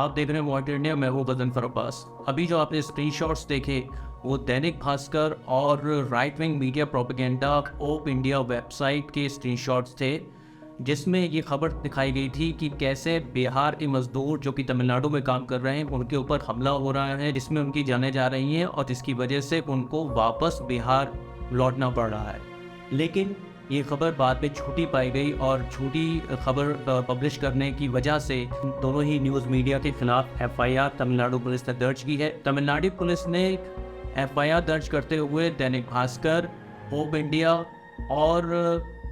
आप देख रहे हैं वॉइस इंडिया, मैं हूं गजनफर अब्बास। अभी जो आपने स्क्रीनशॉट्स देखे वो दैनिक भास्कर और राइट विंग मीडिया प्रोपेगेंडा ओप इंडिया वेबसाइट के स्क्रीनशॉट्स थे, जिसमें ये खबर दिखाई गई थी कि कैसे बिहार के मजदूर जो कि तमिलनाडु में काम कर रहे हैं उनके ऊपर हमला हो रहा है, जिसमें उनकी जानें जा रही हैं और जिसकी वजह से उनको वापस बिहार लौटना पड़ रहा है। लेकिन ये खबर बाद में झूठी पाई गई और झूठी खबर पब्लिश करने की वजह से दोनों ही न्यूज़ मीडिया के खिलाफ एफआईआर तमिलनाडु पुलिस ने दर्ज की है। तमिलनाडु पुलिस ने एफआईआर दर्ज करते हुए दैनिक भास्कर, ओप इंडिया और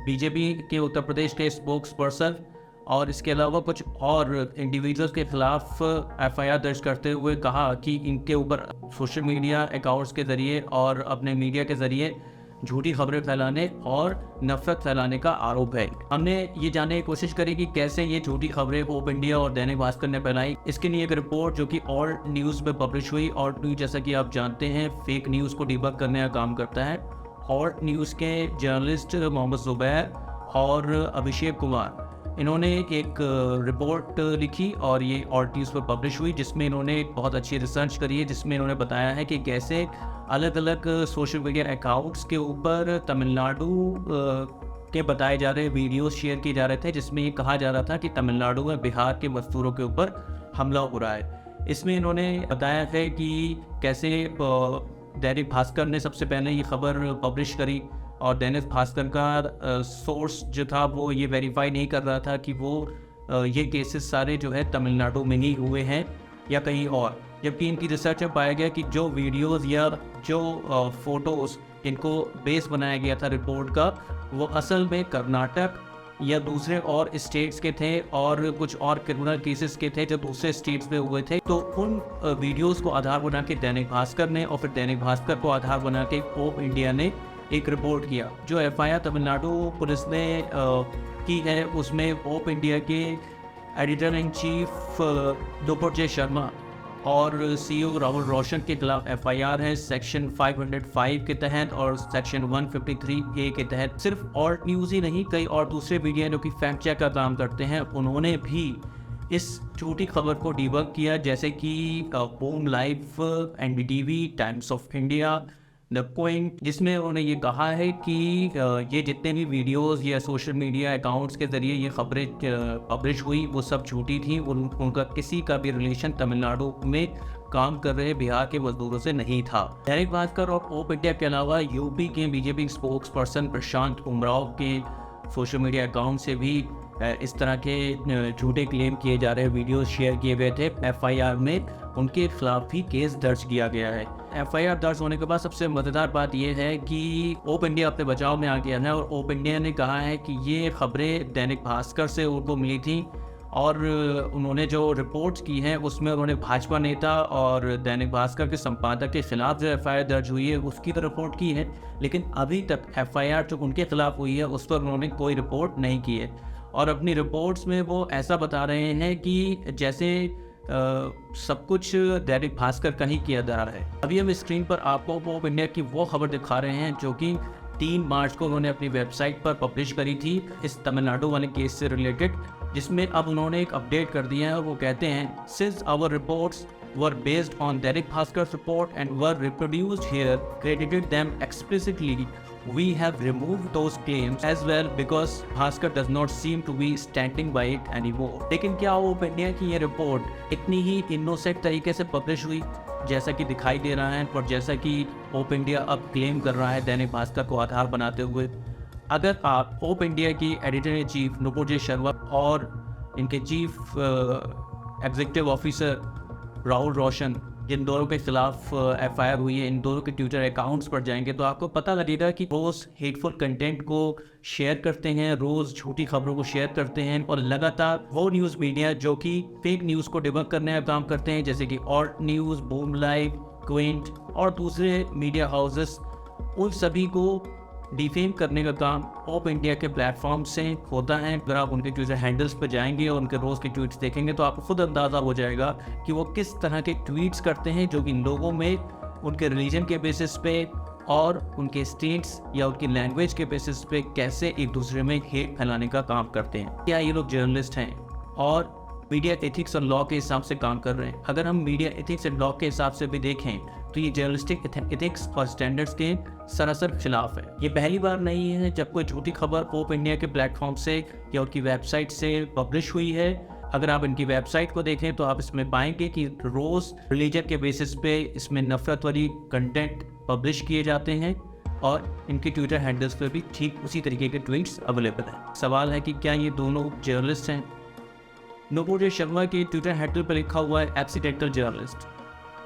बीजेपी के उत्तर प्रदेश के स्पोक्स पर्सन और इसके अलावा कुछ और इंडिविजुअल्स के खिलाफ एफआईआर दर्ज करते हुए कहा कि इनके ऊपर सोशल मीडिया अकाउंट्स के ज़रिए और अपने मीडिया के ज़रिए झूठी खबरें फैलाने और नफरत फैलाने का आरोप है। हमने ये जानने की कोशिश करी कि कैसे ये झूठी खबरें ओप इंडिया और दैनिक भास्कर ने फैलाई। इसके लिए एक रिपोर्ट जो कि ऑल न्यूज़ में पब्लिश हुई। ऑल न्यूज़, जैसा कि आप जानते हैं, फेक न्यूज़ को डिबंक करने का काम करता है। ऑल न्यूज़ के जर्नलिस्ट मोहम्मद जुबैर और अभिषेक कुमार, इन्होंने एक रिपोर्ट लिखी और ये ऑल न्यूज़ पर पब्लिश हुई, जिसमें इन्होंने एक बहुत अच्छी रिसर्च करी है, जिसमें इन्होंने बताया है कि कैसे अलग अलग सोशल मीडिया अकाउंट्स के ऊपर तमिलनाडु के बताए जा रहे वीडियोस शेयर किए जा रहे थे, जिसमें ये कहा जा रहा था कि तमिलनाडु में बिहार के मजदूरों के ऊपर हमला हो रहा है। इसमें इन्होंने बताया है कि कैसे दैनिक भास्कर ने सबसे पहले ये खबर पब्लिश करी और दैनिक भास्कर का सोर्स जो था वो ये वेरीफाई नहीं कर रहा था कि वो ये केसेस सारे जो है तमिलनाडु में ही हुए हैं या कहीं और, जबकि इनकी रिसर्च में पाया गया कि जो वीडियोस या जो फोटोज़ इनको बेस बनाया गया था रिपोर्ट का, वो असल में कर्नाटक या दूसरे और स्टेट्स के थे और कुछ और क्रिमिनल केसेस के थे जो दूसरे स्टेट्स में हुए थे। तो उन वीडियोस को आधार बना के दैनिक भास्कर ने और फिर दैनिक भास्कर को आधार बना के ओप इंडिया ने एक रिपोर्ट किया। जो एफआईआर तमिलनाडु पुलिस ने की है उसमें ओप इंडिया के एडिटर इन चीफ दुपोजे शर्मा और सीईओ राहुल रोशन के खिलाफ एफआईआर है सेक्शन 505 के तहत और सेक्शन 153A के तहत। सिर्फ ऑल न्यूज़ ही नहीं, कई और दूसरे मीडिया जो कि फैक्ट चेक का काम करते हैं, उन्होंने भी इस झूठी खबर को डिबंक किया, जैसे कि boom live, NDTV, times of India, the point, जिसमें उन्होंने ये कहा है कि ये जितने भी वीडियोस या सोशल मीडिया अकाउंट्स के ज़रिए ये खबरें पब्लिश हुई वो सब झूठी थी। उनका किसी का भी रिलेशन तमिलनाडु में काम कर रहे बिहार के मजदूरों से नहीं था। दैनिक भास्कर और ओप इंडिया के अलावा यूपी के बीजेपी स्पोक्स पर्सन प्रशांत उमराव के सोशल मीडिया अकाउंट से भी इस तरह के झूठे क्लेम किए जा रहे वीडियोस शेयर किए गए थे। एफआईआर में उनके खिलाफ भी केस दर्ज किया गया है। एफआईआर दर्ज होने के बाद सबसे मज़ेदार बात यह है कि ओप इंडिया अपने बचाव में आ गया है और ओप इंडिया ने कहा है कि ये खबरें दैनिक भास्कर से उनको मिली थी और उन्होंने जो रिपोर्ट्स की हैं उसमें उन्होंने भाजपा नेता और दैनिक भास्कर के संपादक के खिलाफ जो एफआईआर दर्ज हुई है उसकी तो रिपोर्ट की है, लेकिन अभी तक एफआईआर जो उनके खिलाफ हुई है उस पर उन्होंने कोई रिपोर्ट नहीं की है और अपनी रिपोर्ट्स में वो ऐसा बता रहे हैं कि जैसे सब कुछ दैनिक भास्कर का ही किया जा रहा है। अभी हम स्क्रीन पर आपको ओप इंडिया की वो खबर दिखा रहे हैं जो कि 3 मार्च को उन्होंने अपनी वेबसाइट पर पब्लिश करी थी इस तमिलनाडु वाले केस से रिलेटेड, जिसमें अब उन्होंने एक अपडेट कर दिया है और वो कहते हैं, since our reports were based on Derek Bhaskar's report and were reproduced here, credited them explicitly. We have removed those claims as well because Bhaskar does not seem to be standing by it anymore. लेकिन क्या ओप India की ये report इतनी ही innocent तरीके से publish हुई जैसा कि दिखाई दे रहा है और जैसा कि ओप इंडिया अब क्लेम कर रहा है दैनिक भास्कर को आधार बनाते हुए? अगर आप ओप इंडिया की एडिटर इन चीफ दुपोजे शर्मा और इनके चीफ एग्जीक्यूटिव ऑफिसर राहुल रोशन, जिन दोनों के खिलाफ एफआईआर हुई है, इन दोनों के ट्विटर अकाउंट्स पर जाएंगे तो आपको पता लगेगा कि रोज़ हेटफुल कंटेंट को शेयर करते हैं, रोज़ झूठी खबरों को शेयर करते हैं और लगातार वो न्यूज़ मीडिया जो कि फेक न्यूज़ को डिबंक करने का काम करते हैं, जैसे कि all news, boom live, Quint और दूसरे मीडिया हाउसेस, उन सभी को डिफेम करने का काम ओप इंडिया के प्लेटफॉर्म से होता है। अगर आप उनके ट्विटर हैंडल्स पर जाएंगे और उनके रोज़ के ट्वीट्स देखेंगे तो आपको खुद अंदाज़ा हो जाएगा कि वो किस तरह के ट्वीट्स करते हैं जो कि लोगों में उनके रिलीजन के बेसिस पे और उनके स्टेट्स या उनकी लैंग्वेज के बेसिस पे कैसे एक दूसरे में हेट फैलाने का काम करते हैं। क्या ये लोग जर्नलिस्ट हैं? और मीडिया एथिक्स और लॉ के हिसाब से काम कर रहे हैं। अगर हम मीडिया एथिक्स एंड लॉ के हिसाब से भी देखें तो ये जर्नलिस्टिक एथिक्स और स्टैंडर्ड्स के सरासर खिलाफ है। ये पहली बार नहीं है जब कोई झूठी खबर पोप इंडिया के प्लेटफॉर्म से या उनकी वेबसाइट से पब्लिश हुई है। अगर आप इनकी वेबसाइट को देखें तो आप इसमें पाएंगे कि रोज़ रिलीजन के बेसिस पे इसमें नफरत वाली कंटेंट पब्लिश किए जाते हैं और इनके ट्विटर हैंडल्स पर भी ठीक उसी तरीके के ट्वीट्स अवेलेबल हैं। सवाल है कि क्या ये दोनों जर्नलिस्ट हैं? नवोदय शर्मा के ट्विटर हैंडल पर लिखा हुआ है एक्सीडेंटल जर्नलिस्ट।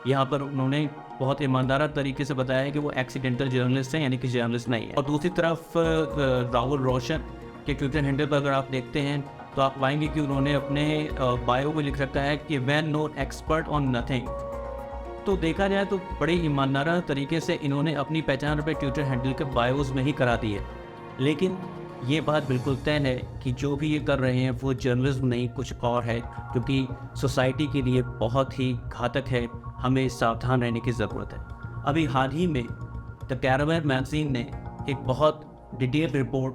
यहाँ पर उन्होंने बहुत ईमानदार तरीके से बताया है कि वो एक्सीडेंटल जर्नलिस्ट हैं, यानी कि जर्नलिस्ट नहीं है। और दूसरी तरफ राहुल रोशन के ट्विटर हैंडल पर अगर आप देखते हैं तो आप पाएंगे कि उन्होंने अपने बायो में लिख रखा है कि well known expert on nothing. तो देखा जाए तो बड़े ईमानदार तरीके से इन्होंने अपनी पहचान अपने ट्विटर हैंडल के बायोज में ही करा दी है। लेकिन ये बात बिल्कुल तय है कि जो भी ये कर रहे हैं वो जर्नलिज्म नहीं कुछ और है, क्योंकि सोसाइटी के लिए बहुत ही घातक है। हमें सावधान रहने की ज़रूरत है। अभी हाल ही में द कैरावैन मैगजीन ने एक बहुत डिटेल रिपोर्ट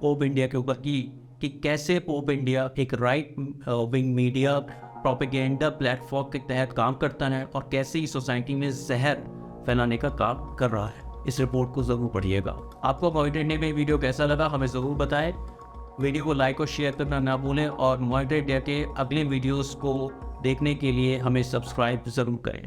पोप इंडिया के ऊपर की कि कैसे पोप इंडिया एक right wing media propaganda platform के तहत काम करता है और कैसे ही सोसाइटी में जहर फैलाने का काम कर रहा है। इस रिपोर्ट को ज़रूर पढ़िएगा। आपको मॉनिटर इंडिया में वीडियो कैसा लगा हमें ज़रूर बताएं। वीडियो को लाइक और शेयर करना ना भूलें और मॉनिटर इंडिया के अगले वीडियोस को देखने के लिए हमें सब्सक्राइब ज़रूर करें।